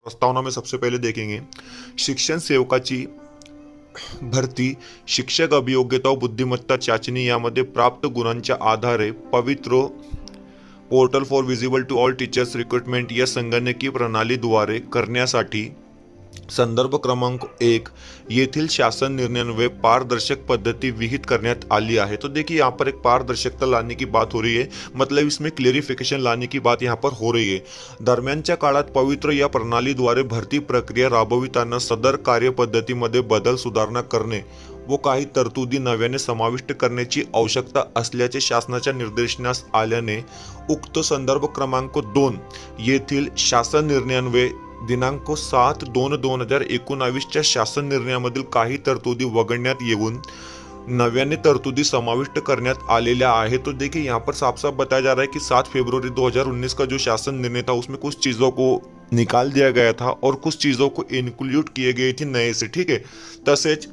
प्रस्तावना में सबसे पहले देखेंगे शिक्षण सेवकाची भरती, शिक्षक अभियोग्यता व बुद्धिमत्ता चाचणी यामध्ये प्राप्त गुणांच्या आधारे Pavitra portal for visible to all teachers recruitment या संगणकीय प्रणालीद्वारे करण्यासाठी संदर्भ क्रमांक 1 येथील शासन निर्णयान्वये पारदर्शक पद्धति विहित करण्यात आली है। तो देखिए यहाँ पर एक पारदर्शकता लाने की बात हो रही है, मतलब इसमें क्लेरिफिकेशन लाने की बात यहाँ पर हो रही है। दरम्यानच्या काळात पवित्र या प्रणालीद्वारे भरती प्रक्रिया राबविताना सदर कार्यपद्धतीमध्ये बदल सुधारणा करणे व काही तरतुदी नव्याने समाविष्ट करण्याची आवश्यकता असल्याचे शासनाच्या निर्देशनास आल्याने उक्त संदर्भ क्रमांक 2 येथील शासन निर्णयान्वये दिनांक 7/2/2019च्या शासन निर्णयामधील काही तरतुदी वगळण्यात येऊन नव्याने तरतुदी समाविष्ट करण्यात आलेल्या आहे। तो देखिए यहाँ पर साफ साफ बताया जा रहा है कि 7 फरवरी 2019 का जो शासन निर्णय था उसमें कुछ चीज़ों को निकाल दिया गया था और कुछ चीज़ों को इंक्लूड किए गए थे नए से। ठीक है, तसेच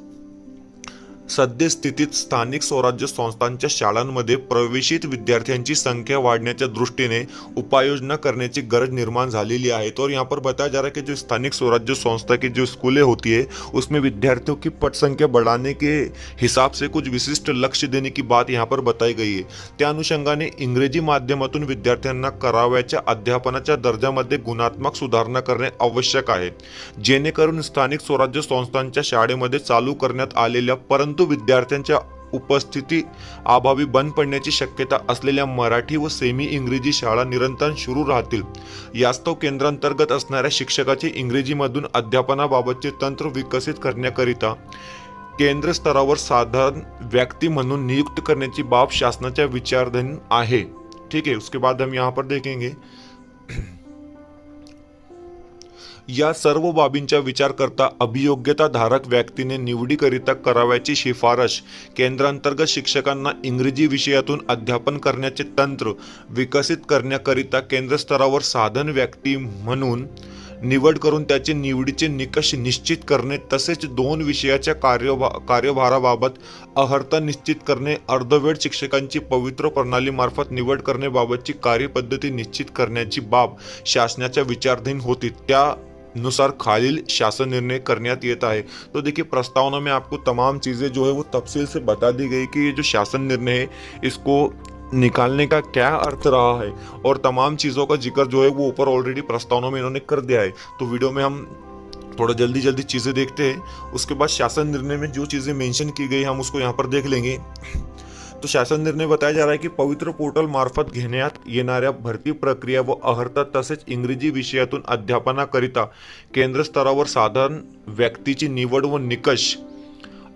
सद्यस्थितीत स्थानिक स्वराज्य संस्थांच्या शाळांमध्ये प्रवेशित विद्यार्थ्यांची संख्या वाढण्याच्या दृष्टीने उपाययोजना करण्याची गरज निर्माण झालेली आहे। तो और यहाँ पर बताया जा रहा है कि जो स्थानिक स्वराज्य संस्था की जो स्कूलें होती है उसमें विद्यार्थियों की पट संख्या बढ़ाने के हिसाब से कुछ विशिष्ट लक्ष्य देने की बात यहाँ पर बताई गई है। त्या अनुषंगाने इंग्रजी माध्यमातून विद्यार्थ्यांना करावयाच्या अध्यापनाच्या दर्जामध्ये गुणात्मक सुधारणा करणे आवश्यक आहे, जेणेकरून स्थानिक स्वराज्य संस्थांच्या शाळेमध्ये चालू करण्यात आलेल्या परंतु विद्यार्थ्यांच्या उपस्थिती अभावी बंद पडण्याची शक्यता असलेल्या मराठी व सेमी इंग्रजी शाळा निरंतर सुरू राहतील। यास्तव केंद्रांतर्गत असणाऱ्या शिक्षकाचे इंग्रजीमधून अध्यापनाबाबतचे तंत्र विकसित करण्याकरिता केंद्र स्तरावर साधारण व्यक्ती म्हणून नियुक्त करण्याची बाब शासनाच्या विचाराधीन आहे। ठीक है, उसके बाद हम यहाँ पर देखेंगे या सर्व बाबींचा विचार करता अभियोग्यता धारक व्यक्तीने निवडीकरिता करावयाची शिफारस केंद्रांतर्गत शिक्षकांना इंग्रजी विषयातून अध्यापन करण्याचे तंत्र विकसित करण्याकरिता केंद्र स्तरावर साधन व्यक्ती म्हणून निवड करून त्याचे निवडीचे निकष निश्चित करणे, तसेच 2 विषयाच्या कार्यभाराबाबत अर्हता निश्चित करणे, अर्धवेळ शिक्षकांची पवित्र प्रणालीमार्फत निवड करण्याबाबतची कार्यपद्धती निश्चित करण्याची बाब शासनाच्या विचाराधीन होती। त्या नुसार खालील शासन निर्णय करण्यात येता है। तो देखिए प्रस्तावना में आपको तमाम चीज़ें जो है वो तफसील से बता दी गई कि ये जो शासन निर्णय है इसको निकालने का क्या अर्थ रहा है और तमाम चीज़ों का जिक्र जो है वो ऊपर ऑलरेडी प्रस्तावना में इन्होंने कर दिया है। तो वीडियो में हम थोड़ा जल्दी जल्दी चीज़ें देखते हैं, उसके बाद शासन निर्णय में जो चीज़ें मेंशन की गई हम उसको यहाँ पर देख लेंगे। तो शासन निर्णय बताया जा रहा है की पवित्र पोर्टल मार्फत घेण्यात येणाऱ्या भरती प्रक्रिया व अर्हता तसेच इंग्रजी विषयातून अध्यापनाकरिता केंद्र स्तरावर साधारण व्यक्तीची निवड व निकष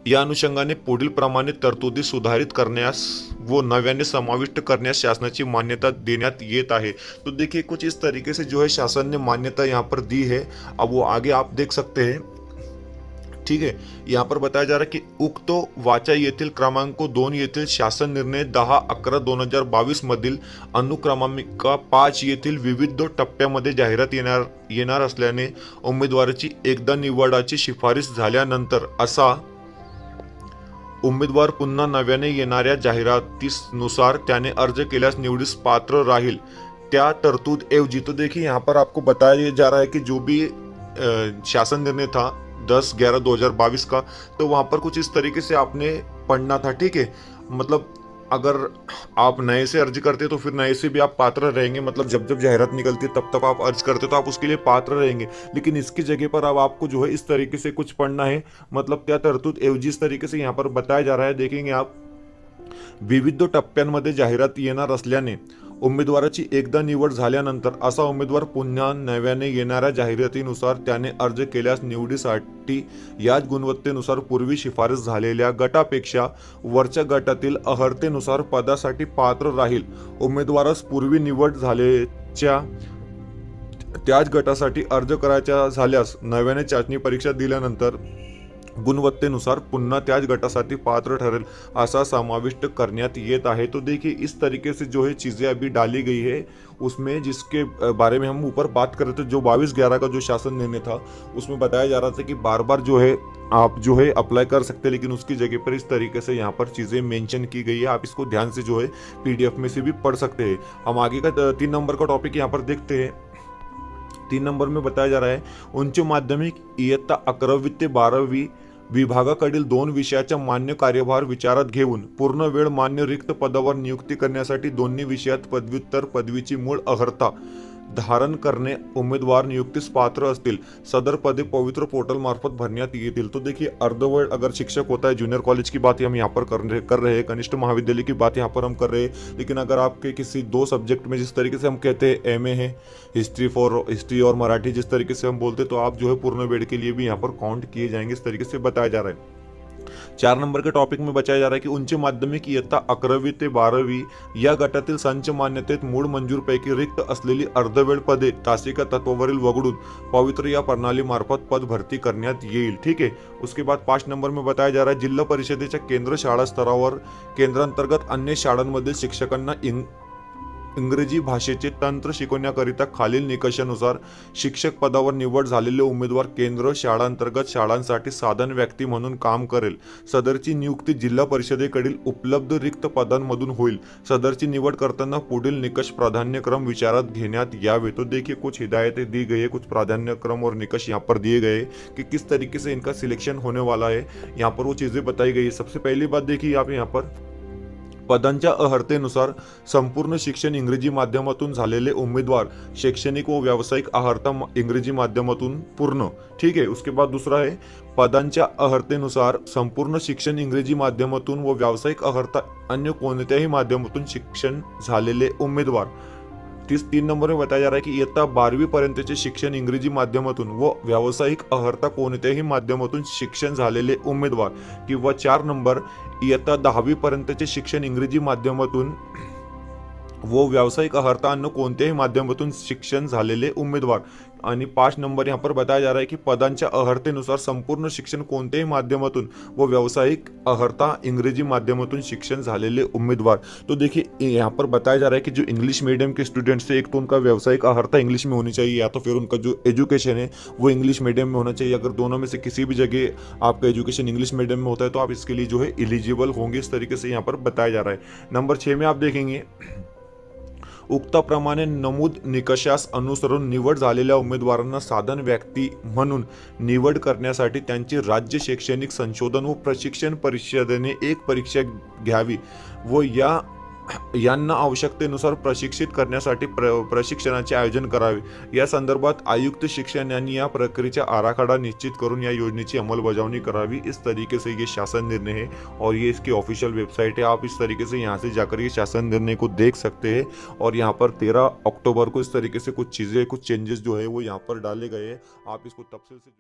या अनुषंगाने पुढील प्रमाणे तरतुदी सुधारित करण्यास वो नव्याने समाविष्ट करण्यास शासनाची मान्यता देण्यात येत आहे। तो देखिए कुछ इस तरीके से जो है शासन ने मान्यता यहाँ पर दी है। अब वो आगे आप देख सकते हैं। ठीक है, यहाँ पर बताया जा रहा है की उक्त वाचा येथील क्रमांक 2 येथील शासन निर्णय 10/11/2022 मधील अनुक्रमांक 5 येथील विविध टप्प्यामध्ये जाहिरात येणार असल्याने उमेदवाराची एकदा निवडाची शिफारस झाल्यानंतर असा उमेदवार पुन्हा नव्याने येणाऱ्या जाहिरातीनुसार त्याने अर्ज केल्यास निवडीस पात्र राहील त्या तरतूद एवजी। तो देखिए यहाँ पर आपको बताया जा रहा है कि जो भी शासन निर्णय था 10/11/2022 का, तो वहाँ पर कुछ इस तरीके से आपने पढ़ना था। ठीक है, मतलब अगर आप नए से अर्ज करते तो फिर नए से भी आप पात्र रहेंगे, मतलब जब जब जाहिरात निकलती है तब तब आप अर्ज करते तो आप उसके लिए पात्र रहेंगे। लेकिन इसकी जगह पर अब आपको जो है इस तरीके से कुछ पढ़ना है, मतलब त्या तरतूद एवजी इस तरीके से यहाँ पर बताया जा रहा है। देखेंगे आप, विविध टप्प्यांमध्ये जाहिरात येणार असल्याने उमेदवाराची एकदा निवड झाल्यानंतर असा उमेदवार पुन्हा नव्याने येणाऱ्या जाहिरातीनुसार त्याने अर्ज केल्यास निवडीसाठी याच गुणवत्तेनुसार पूर्वी शिफारस झालेल्या गटापेक्षा वरच्या गटातील अर्हतेनुसार पदासाठी पात्र राहील। उमेदवारास पूर्वी निवड झालेल्या त्याच गटासाठी अर्ज करायचा झाल्यास नव्याने चाचणी परीक्षा दिल्यानंतर गुणवत्तेनुसार पुन्हा त्याच गटासाठी पात्र ठरेल ऐसा समाविष्ट करण्यात येत है। तो देखिए इस तरीके से जो है चीज़ें अभी डाली गई है उसमें, जिसके बारे में हम ऊपर बात कर रहे थे। जो 22/11 का जो शासन निर्णय था उसमें बताया जा रहा था कि बार बार जो है आप जो है अप्लाई कर सकते हैं, लेकिन उसकी जगह पर इस तरीके से यहाँ पर चीज़ें मेंशन की गई है। आप इसको ध्यान से जो है PDF में से भी पढ़ सकते हैं। हम आगे का 3 नंबर का टॉपिक यहाँ पर देखते हैं। 3 नंबर में बताया जा रहा आहे उच्च माध्यमिक इयत्ता 11वी ते 12वी विभागाकडील 2 विषयाचा मान्य कार्यभार विचारात घेऊन पूर्ण वेळ मान्य रिक्त पदावर नियुक्ती करण्यासाठी दोन्ही विषयात पदव्युत्तर पदवीची मूळ अर्हता धारण करणे उम्मीदवार नियुक्तीस पात्र असतील सदर पदे पवित्र पोर्टल मार्फत भरण्यात येतील। तो देखिए अर्धवयस्क अगर शिक्षक होता है, जूनियर कॉलेज की बात हम यहाँ पर कर रहे हैं, कनिष्ठ महाविद्यालय की बात यहाँ पर हम कर रहे हैं। लेकिन अगर आपके किसी 2 सब्जेक्ट में जिस तरीके से हम कहते हैं एमए है, हिस्ट्री और मराठी जिस तरीके से हम बोलते, तो आप जो है पूर्ण वेळ के लिए भी यहाँ पर काउंट किए जाएंगे, इस तरीके से बताया जा रहा है। 4 नंबर के टॉपिक में बताया जा रहा है की उच्च माध्यमिक इयत्ता 11वी ते 12वी या गटातील संच मान्यतेत मूळ मंजूरपैकी रिक्त असलेली अर्धवेळ पदे तासिका तत्वावरील वगळून पवित्र या प्रणाली मार्फत पद भरती करण्यात येईल। ठीक है। उसके बाद 5 नंबर में बताया जा रहा है जिल्हा परिषदेच्या केंद्र शाळा स्तरावर केंद्रांतर्गत अन्य शाळांमधील शिक्षकांना इंग्रजी भाषेचे तंत्र शिकवण्याकरिता खालील निकषानुसार शिक्षक पदावर निवड झालेले उमेदवार केंद्र शाळांतर्गत शाळांसाठी साधन व्यक्ती म्हणून काम करेल। सदरची नियुक्ती जिल्हा परिषदेकडील उपलब्ध रिक्त पदांमधून होईल। सदरची निवड करताना पुढील निकष प्राधान्यक्रम विचारात घेण्यात यावे। तो देखिए कुछ हिदायतें दी गई है, कुछ प्राधान्यक्रम और निकष यहाँ पर दिए गए कि किस तरीके से इनका सिलेक्शन होने वाला है। यहाँ पर वो चीज़ें बताई गई है। सबसे पहली बात देखिए आप यहाँ पर पदांच्या अर्हतेनुसार संपूर्ण शिक्षण इंग्रजी माध्यमातून झालेले उमेदवार शैक्षणिक व व्यावसायिक अर्हता इंग्रजी माध्यमातून पूर्ण। ठीक है। उसके बाद दूसरा है पदांच्या अर्हतेनुसार संपूर्ण शिक्षण इंग्रजी माध्यमातून व व्यावसायिक अर्हता अन्य कोणत्याही माध्यमातून शिक्षण झालेले उमेदवार। 3 नंबर में बताया जा रहा है कि इयत्ता 12वी पर्यंतचे शिक्षण इंग्रजी माध्यमातून व व्यावसायिक अर्हता कोणत्याही माध्यमातून शिक्षण झालेले उमेदवार किंवा 4 नंबर इयत्ता 10वी पर्यंतचे शिक्षण इंग्रजी माध्यमातून व व्यावसायिक अर्हता अन्य कोणत्याही माध्यमातून शिक्षण झालेले उमेदवार। आणि 5 नंबर यहाँ पर बताया जा रहा है कि पदांच्या अर्हतेनुसार संपूर्ण शिक्षण कोणत्याही माध्यमातून व व्यावसायिक अर्हता इंग्रजी माध्यमातून शिक्षण झालेले उम्मीदवार। तो देखिए यहाँ पर बताया जा रहा है कि जो इंग्लिश मीडियम के स्टूडेंट्स है, एक तो उनका व्यावसायिक अर्हता इंग्लिश में होनी चाहिए या तो फिर उनका जो एजुकेशन है वो इंग्लिश मीडियम में होना चाहिए। अगर दोनों में से किसी भी जगह आपका एजुकेशन इंग्लिश मीडियम में होता है तो आप इसके लिए जो है एलिजिबल होंगे, इस तरीके से यहाँ पर बताया जा रहा है। नंबर 6 में आप देखेंगे उक्ताप्रमाणे नमूद निकषास अनुसरून निवड झालेल्या उमेदवारांना साधन व्यक्ती म्हणून निवड करण्यासाठी त्यांची राज्य शैक्षणिक संशोधन व प्रशिक्षण परिषदेने एक परीक्षा घ्यावी व यांना आवश्यकतेनुसार प्रशिक्षित करण्यासाठी प्रशिक्षणाचे आयोजन करावे। या संदर्भात आयुक्त शिक्षण यांनी या प्रक्रियेचा आराखडा निश्चित करून या योजनेची अंमलबजावणी करावी। इस तरीके से ये शासन निर्णय है और ये इसकी ऑफिशियल वेबसाइट है। आप इस तरीके से यहाँ से जाकर ये शासन निर्णय को देख सकते हैं और यहाँ पर 13 अक्टूबर को इस तरीके से कुछ चीज़ें, कुछ चेंजेस जो है वो यहाँ पर डाले गए हैं। आप इसको तफसील से